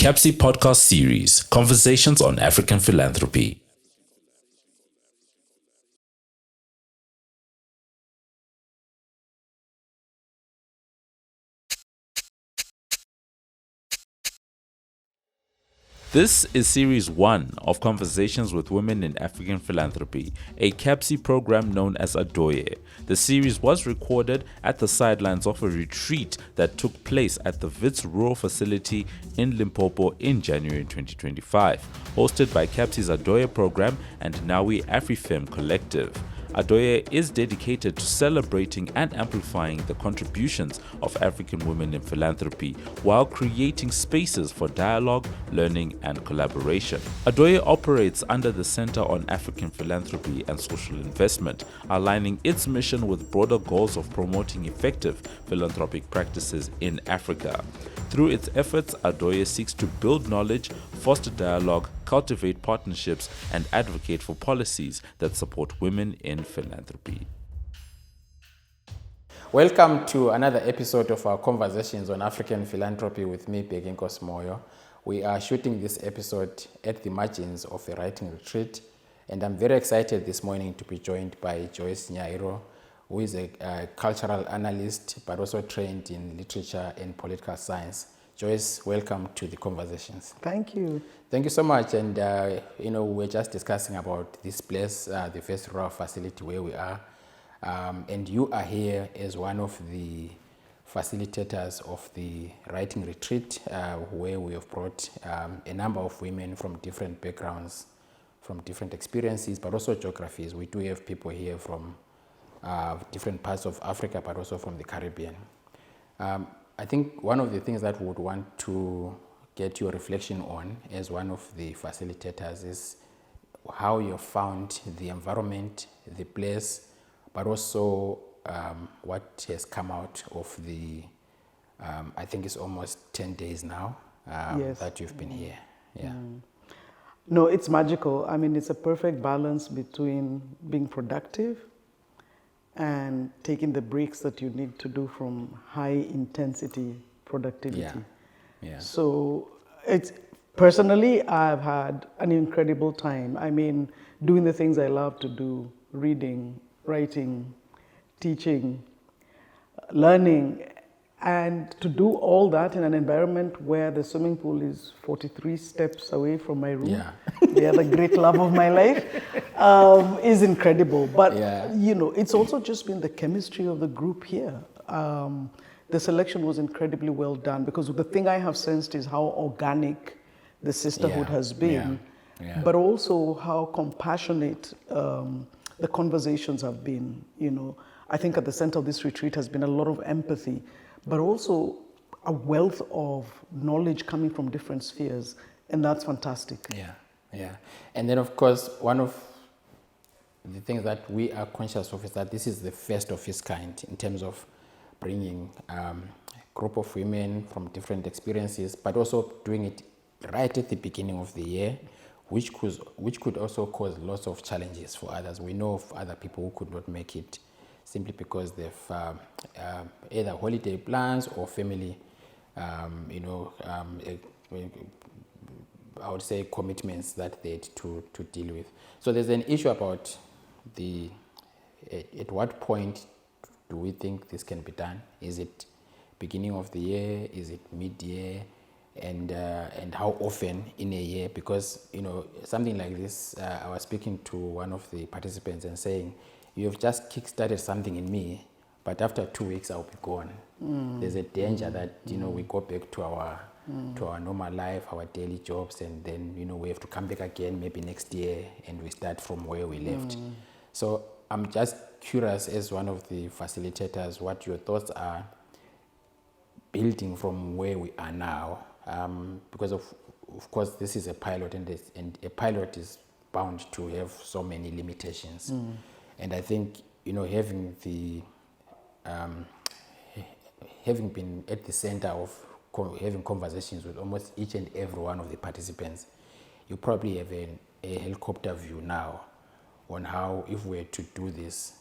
CAPSI podcast series, Conversations on African Philanthropy. This is Series 1 of Conversations with Women in African Philanthropy, a CAPSI program known as Adɔyɛ. The series was recorded at the sidelines of a retreat that took place at the Wits Rural Facility in Limpopo in January 2025, hosted by CAPSI's Adɔyɛ program and Nawi Afrifem collective. Adɔyɛ is dedicated to celebrating and amplifying the contributions of African women in philanthropy while creating spaces for dialogue, learning, and collaboration. Adɔyɛ operates under the Center on African Philanthropy and Social Investment, aligning its mission with broader goals of promoting effective philanthropic practices in Africa. Through its efforts, Adɔyɛ seeks to build knowledge, foster dialogue, cultivate partnerships, and advocate for policies that support women in philanthropy. Welcome to another episode of our Conversations on African Philanthropy with me, Moyo. We are shooting this episode at the margins of the writing retreat, and I'm very excited this morning to be joined by Joyce Nyairo, who is a cultural analyst, but also trained in literature and political science. Joyce, welcome to the Conversations. Thank you. Thank you so much. And, we're just discussing about this place, the Wits Rural Facility where we are. And you are here as one of the facilitators of the writing retreat, where we have brought a number of women from different backgrounds, from different experiences, but also geographies. We do have people here from different parts of Africa, but also from the Caribbean. I think one of the things that we would want to get your reflection on as one of the facilitators is how you found the environment, the place, but also what has come out of the, I think it's almost 10 days now Yes. that you've been here. Yeah. No, it's magical. I mean, it's a perfect balance between being productive and taking the breaks that you need to do from high intensity productivity. Yeah. So it's personally, I've had an incredible time. I mean, doing the things I love to do, reading, writing, teaching, learning, and to do all that in an environment where the swimming pool is 43 steps away from my room, Yeah. the other great love of my life, is incredible. But, Yeah. It's also just been the chemistry of the group here. The selection was incredibly well done because the thing I have sensed is how organic the sisterhood Yeah. has been, Yeah. but also how compassionate the conversations have been. I think at the center of this retreat has been a lot of empathy, but also a wealth of knowledge coming from different spheres, and that's fantastic. Yeah. And then, of course, one of the things that we are conscious of is that this is the first of its kind in terms of bringing a group of women from different experiences, but also doing it right at the beginning of the year, which could also cause lots of challenges for others. We know of other people who could not make it simply because they've either holiday plans or family, I would say commitments that they had to deal with. So there's an issue about at what point do we think this can be done? Is it beginning of the year? Is it mid-year? And how often in a year? Because, something like this, I was speaking to one of the participants and saying, you have just kick-started something in me, but after 2 weeks I'll be gone. There's a danger that, we go back to our normal life, our daily jobs, and then, we have to come back again maybe next year and we start from where we left. So I'm just curious, as one of the facilitators, what your thoughts are building from where we are now, because of course this is a pilot, and a pilot is bound to have so many limitations. And I think having been at the center of having conversations with almost each and every one of the participants, you probably have a helicopter view now on how, if we were to do this,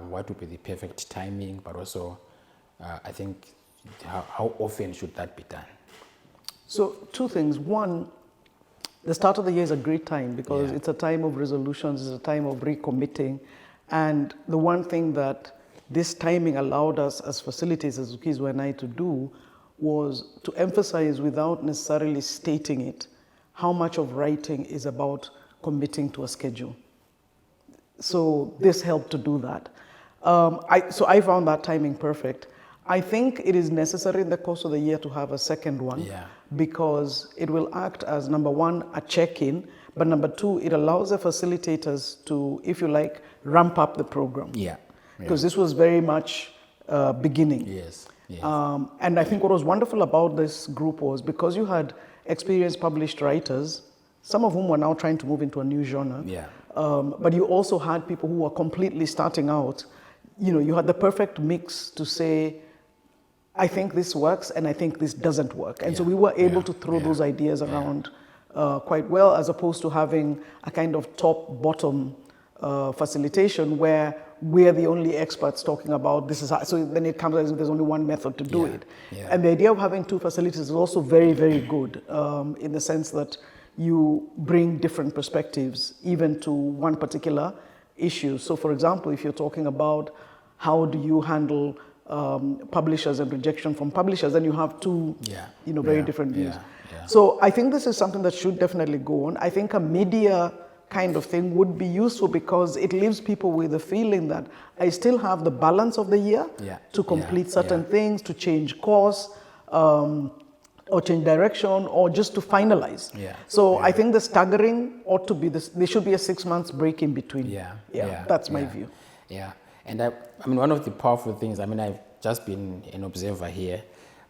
what would be the perfect timing, but also I think how often should that be done? So two things. One, the start of the year is a great time because Yeah. it's a time of resolutions, it's a time of recommitting. And the one thing that this timing allowed us as facilitators, as Zukizwa and I, to do was to emphasize without necessarily stating it, how much of writing is about committing to a schedule. So this helped to do that. So I found that timing perfect. I think it is necessary in the course of the year to have a second one Yeah. because it will act as, number one, a check-in, but number two, it allows the facilitators to, if you like, ramp up the program. Yeah. Because this was very much beginning. Yes. Yes. And I think what was wonderful about this group was because you had experienced published writers, some of whom were now trying to move into a new genre. Yeah. But you also had people who were completely starting out. You had the perfect mix to say, I think this works and I think this doesn't work. And so we were able to throw those ideas around quite well, as opposed to having a kind of top-bottom facilitation where we're the only experts talking about this is how, so then it comes as if there's only one method to do it. Yeah. And the idea of having two facilities is also very, very good in the sense that you bring different perspectives even to one particular issue. So for example, if you're talking about how do you handle publishers and rejection from publishers, then you have two very different views. Yeah. So I think this is something that should definitely go on. I think a media kind of thing would be useful because it leaves people with the feeling that I still have the balance of the year to complete certain things, to change course, or change direction, or just to finalize. So I think the staggering ought to be this. There should be a 6 months break in between. That's my view. Yeah, and I mean, one of the powerful things. I mean, I've just been an observer here,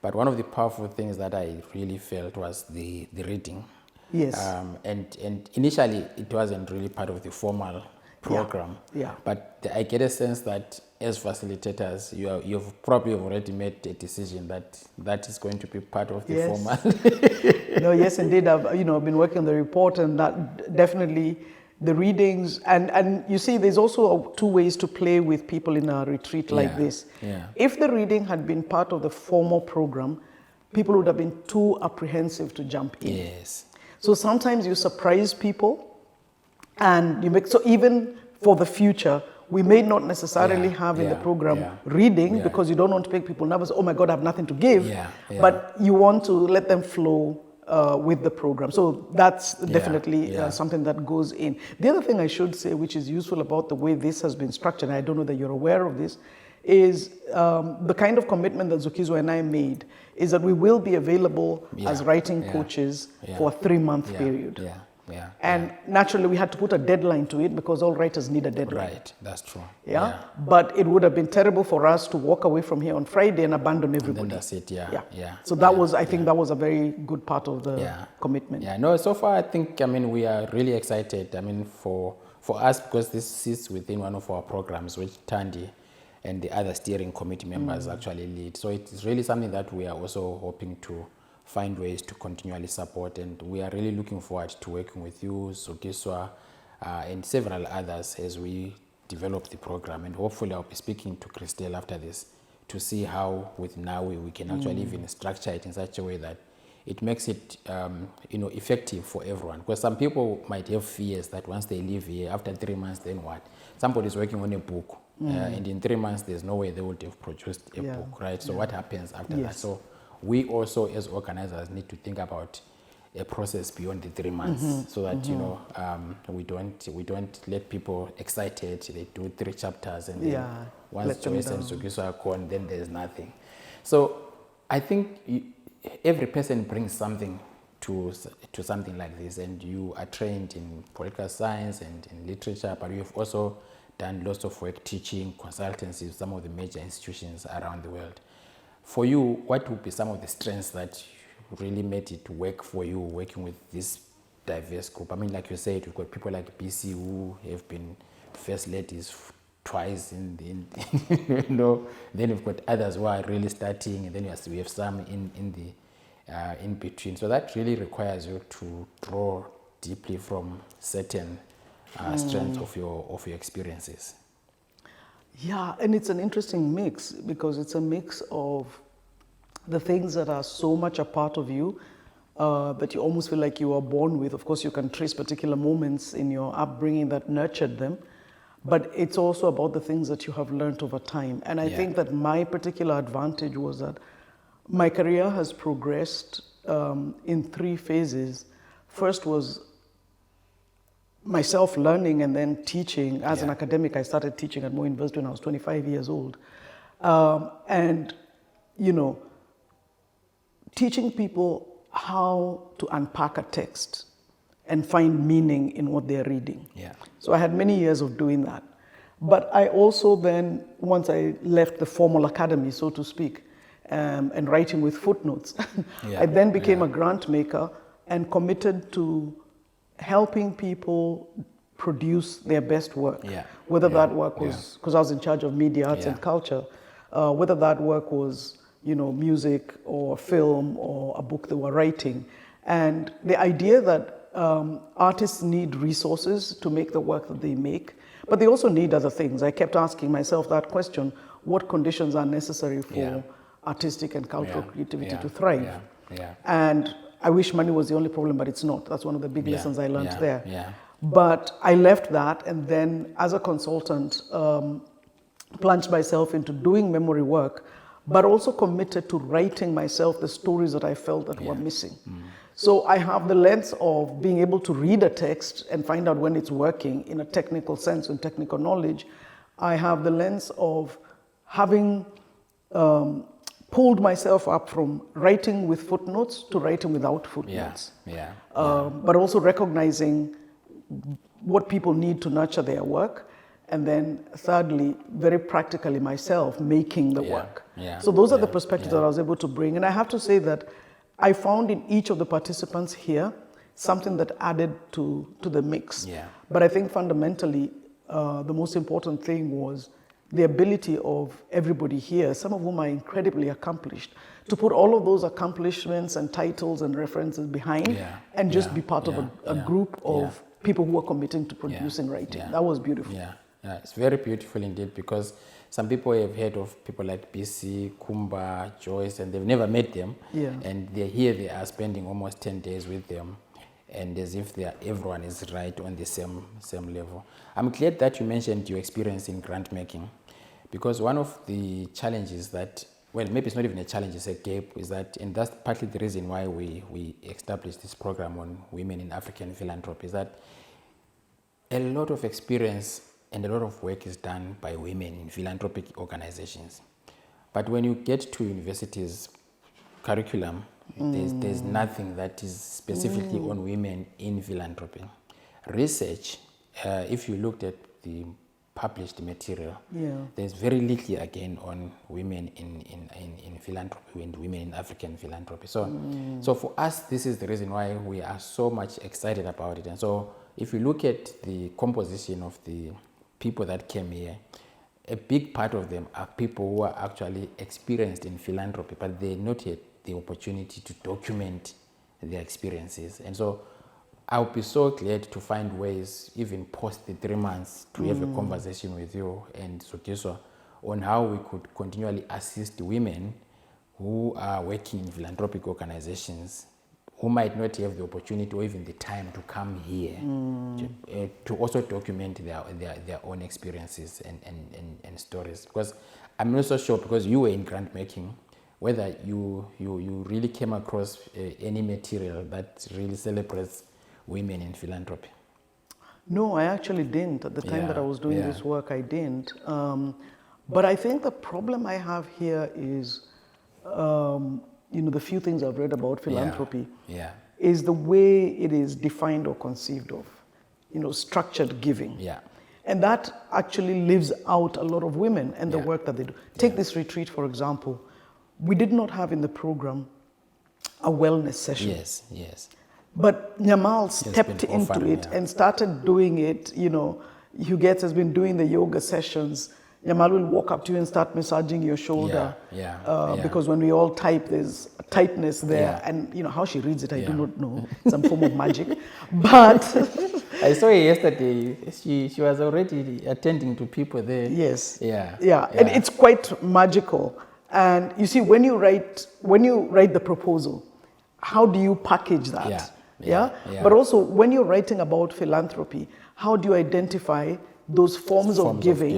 but one of the powerful things that I really felt was the reading. Yes. And initially, it wasn't really part of the formal program. But I get a sense that as facilitators, you've probably already made a decision that is going to be part of the formal. No, yes, indeed. I've been working on the report, and that definitely the readings. And you see, there's also two ways to play with people in a retreat like this. If the reading had been part of the formal program, people would have been too apprehensive to jump in. Yes. So sometimes you surprise people, and you make, so even for the future, we may not necessarily have in the program reading because you don't want to make people nervous. Oh my God, I have nothing to give. But you want to let them flow with the program. So that's definitely something that goes in. The other thing I should say, which is useful about the way this has been structured, and I don't know that you're aware of this, is the kind of commitment that Zukizwa and I made is that we will be available as writing coaches for a 3-month period. And naturally, we had to put a deadline to it because all writers need a deadline. Right, that's true. But it would have been terrible for us to walk away from here on Friday and abandon everybody. And then that's it, So that was, I think that was a very good part of the commitment. No, so far, I think, we are really excited. For us, because this sits within one of our programs, which Tandy and the other steering committee members actually lead. So it's really something that we are also hoping to find ways to continually support, and we are really looking forward to working with you, Zukiswa, and several others as we develop the program. And hopefully I'll be speaking to Christelle after this to see how with Nawi we can actually even structure it in such a way that it makes it effective for everyone. Because some people might have fears that once they leave here, after 3 months, then what? Somebody's working on a book, and in 3 months there's no way they would have produced a book, right? So what happens after that? So we also, as organizers, need to think about a process beyond the 3 months, so that we don't let people excited. They do 3 chapters, and then once Joyce and Zukiswa are gone, then there's nothing. So I think every person brings something to something like this, and you are trained in political science and in literature, but you've also done lots of work teaching consultancy with some of the major institutions around the world. For you, what would be some of the strengths that really made it work for you working with this diverse group? I mean, like you said, we've got people like BC who have been first ladies twice then you've got others who are really starting, and then we have some in between. So that really requires you to draw deeply from certain strengths of your experiences. Yeah, and it's an interesting mix because it's a mix of the things that are so much a part of you, that you almost feel like you were born with. Of course, you can trace particular moments in your upbringing that nurtured them, but it's also about the things that you have learned over time. And I think that my particular advantage was that my career has progressed in 3 phases. First was myself learning and then teaching. As an academic, I started teaching at Moyo University when I was 25 years old. And, you know, teaching people how to unpack a text and find meaning in what they're reading. So I had many years of doing that. But I also then, once I left the formal academy, so to speak, and writing with footnotes, I then became a grant maker and committed to helping people produce their best work. Whether that work was, because I was in charge of media, arts and culture, whether that work was, you know, music or film or a book they were writing. And the idea that artists need resources to make the work that they make, but they also need other things. I kept asking myself that question: what conditions are necessary for artistic and cultural creativity to thrive? And I wish money was the only problem, but it's not. That's one of the big lessons I learned there. But I left that, and then as a consultant, plunged myself into doing memory work, but also committed to writing myself the stories that I felt that were missing. So I have the lens of being able to read a text and find out when it's working in a technical sense and technical knowledge. I have the lens of having pulled myself up from writing with footnotes to writing without footnotes. But also recognizing what people need to nurture their work. And then thirdly, very practically myself, making the work. So those are the perspectives that I was able to bring. And I have to say that I found in each of the participants here something that added to the mix. But I think fundamentally, the most important thing was the ability of everybody here, some of whom are incredibly accomplished, to put all of those accomplishments and titles and references behind and just be part of a group of people who are committing to producing writing. That was beautiful. It's very beautiful indeed, because some people have heard of people like BC, Kumba, Joyce, and they've never met them. And they're here, they are spending almost 10 days with them, and as if everyone is right on the same level. I'm glad that you mentioned your experience in grant making, because one of the challenges that, well, maybe it's not even a challenge, it's a gap, is that, and that's partly the reason why we established this program on women in African philanthropy, is that a lot of experience and a lot of work is done by women in philanthropic organizations. But when you get to universities' curriculum, there's nothing that is specifically on women in philanthropy. Research, if you looked at the published material, there's very little again on women in philanthropy and women in African philanthropy. So for us, this is the reason why we are so much excited about it. And so if you look at the composition of the people that came here, a big part of them are people who are actually experienced in philanthropy, but they not yet the opportunity to document their experiences. And so I'll be so glad to find ways, even post the 3 months, to have a conversation with you and Sukiswa on how we could continually assist women who are working in philanthropic organizations who might not have the opportunity or even the time to come here to also document their own experiences and stories. Because I'm not so sure, because you were in grant making, whether you really came across any material that really celebrates women in philanthropy. No, I actually didn't. At the time that I was doing this work, I didn't. But I think the problem I have here is, the few things I've read about philanthropy is the way it is defined or conceived of, structured giving. And that actually leaves out a lot of women and the work that they do. Take this retreat, for example. We did not have in the program a wellness session. Yes. But Nyamal stepped into it and started doing it. Hugh Gates has been doing the yoga sessions. Nyamal will walk up to you and start massaging your shoulder. Because when we all type, there's a tightness there. And how she reads it, I do not know. Some form of magic. But I saw her yesterday. She was already attending to people there. Yes. And it's quite magical. And you see, when you write the proposal, how do you package that? Yeah. But also, when you're writing about philanthropy, how do you identify those forms of giving?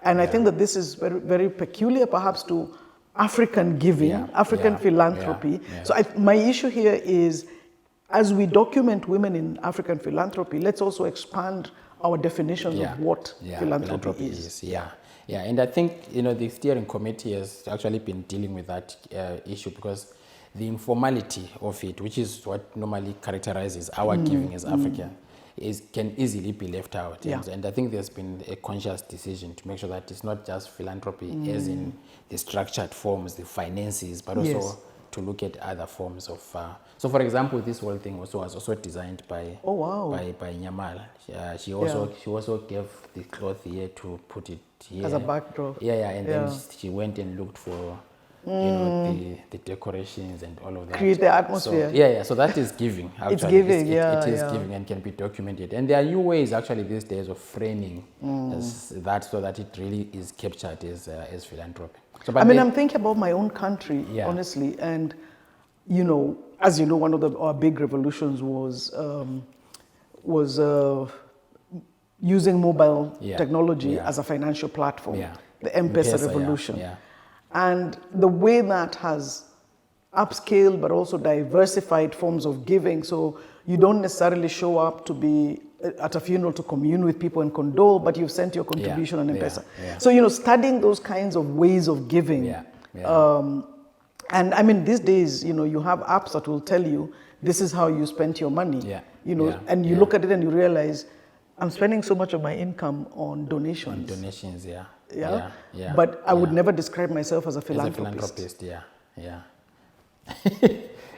And I think that this is very, very peculiar, perhaps, to African giving, African philanthropy. So my issue here is, as we document women in African philanthropy, let's also expand our definitions of what philanthropy is. And I think, the steering committee has actually been dealing with that issue, because the informality of it, which is what normally characterizes our giving as African, can easily be left out. And I think there's been a conscious decision to make sure that it's not just philanthropy as in the structured forms, the finances, but also to look at other forms of. So, for example, this whole thing was also designed by by Nyamal. She also gave the cloth here to put it here as a backdrop. And then she went and looked for the decorations and all of that. Create the atmosphere. So, so that is giving. Actually. It's giving, it is giving and can be documented. And there are new ways actually these days of framing that, so that it really is captured as philanthropy. So, I'm thinking about my own country, honestly, and as you know, one of our big revolutions was using mobile technology as a financial platform. The M-Pesa revolution. And the way that has upscaled but also diversified forms of giving. So you don't necessarily show up to be at a funeral to commune with people and condole, but you've sent your contribution on M-Pesa. So, studying those kinds of ways of giving. And these days, you have apps that will tell you this is how you spent your money. And you look at it and you realize, I'm spending so much of my income on donations. But I would never describe myself as a philanthropist.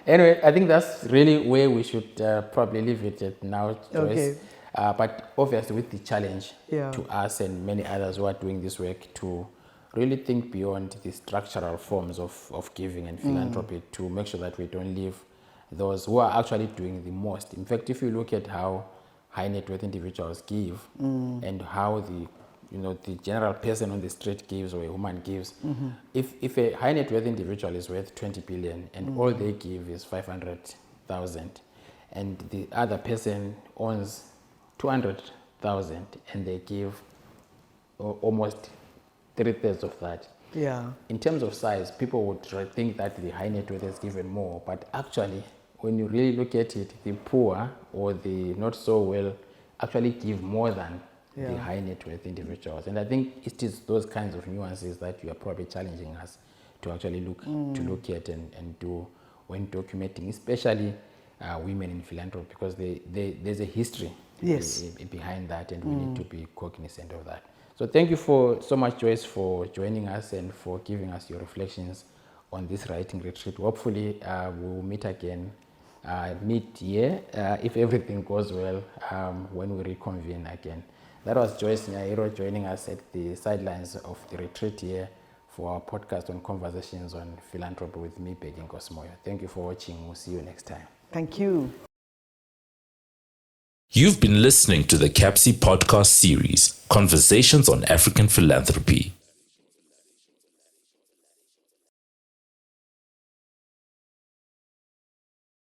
Anyway, I think that's really where we should probably leave it at now, Joyce. But obviously with the challenge to us and many others who are doing this work to really think beyond the structural forms of giving and philanthropy to make sure that we don't leave those who are actually doing the most. In fact, if you look at how high net worth individuals give and how the general person on the street gives or a woman gives, if a high net worth individual is worth 20 billion and all they give is 500,000 and the other person owns 200,000 and they give almost 3/3 of that. In terms of size, people would think that the high net worth is given more, but actually when you really look at it, the poor or the not so well actually give more than the high net worth individuals. And I think it is those kinds of nuances that you are probably challenging us to actually look at and do when documenting, especially women in philanthropy, because there's a history behind that, and we need to be cognizant of that. So thank you so much, Joyce, for joining us and for giving us your reflections on this writing retreat. Hopefully we'll meet again mid-year, if everything goes well, when we reconvene again. That was Joyce Nyairo joining us at the sidelines of the retreat here for our podcast on conversations on philanthropy with me, Moyo. Thank you for watching. We'll see you next time. Thank you. You've been listening to the CAPSI podcast series, Conversations on African Philanthropy.